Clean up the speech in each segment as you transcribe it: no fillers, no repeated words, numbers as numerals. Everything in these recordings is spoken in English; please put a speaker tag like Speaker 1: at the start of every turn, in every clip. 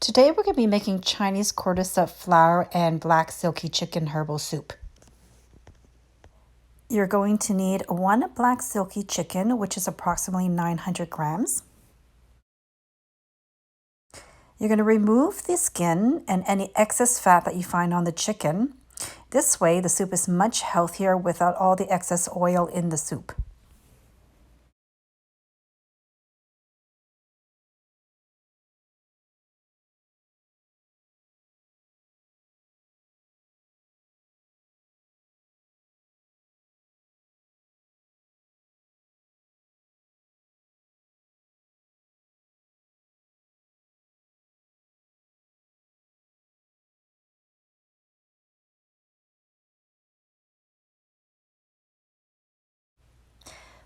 Speaker 1: Today we're going to be making Chinese Cordyceps Flower and BLACK-SILKIE Chicken Herbal Soup. You're going to need one BLACK-SILKIE chicken, which is approximately 900 grams. You're going to remove the skin and any excess fat that you find on the chicken. This way the soup is much healthier without all the excess oil in the soup.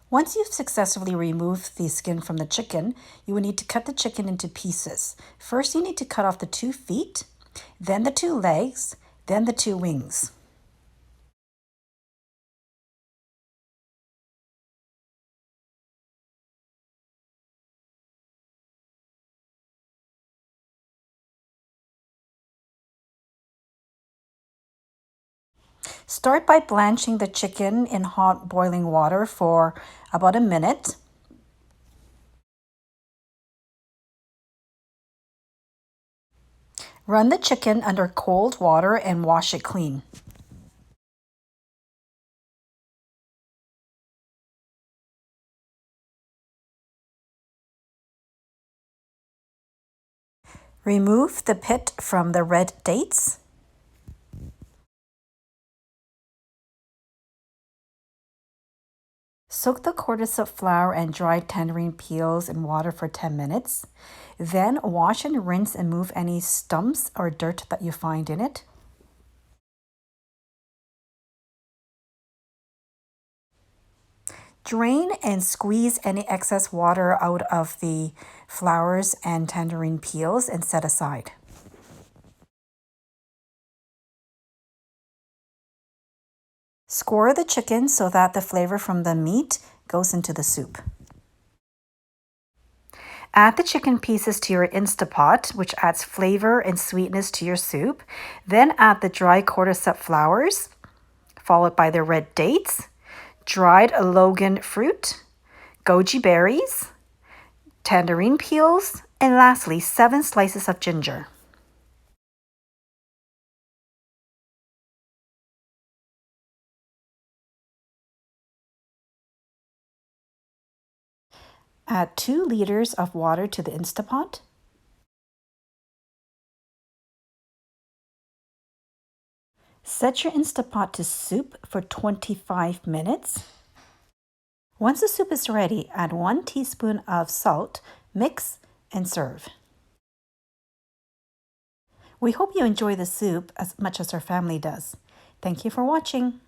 Speaker 1: Once you've successfully removed the skin from the chicken, you will need to cut the chicken into pieces. First, you need to cut off the 2 feet, then the 2 legs, then the 2 wings. Start by blanching the chicken in hot boiling water for about a minute. Run the chicken under cold water and wash it clean. Remove the pit from the red dates. Soak the cordyceps flower and dried tangerine peels in water for 10 minutes. Then wash and rinse and remove any stumps or dirt that you find in it. Drain and squeeze any excess water out of the flowers and tangerine peels and set aside. Score the chicken so that the flavor from the meat goes into the soup. Add the chicken pieces to your instapot, which adds flavor and sweetness to your soup. Then add the dry cordyceps flowers, followed by the red dates, dried Longan Fruit, goji berries, tangerine peels, and lastly 7 slices of ginger. Add 2 liters of water to the instapot. Set your instapot to soup for 25 minutes. Once the soup is ready, add 1 teaspoon of salt, mix, and serve. We hope you enjoy the soup as much as our family does. Thank you for watching.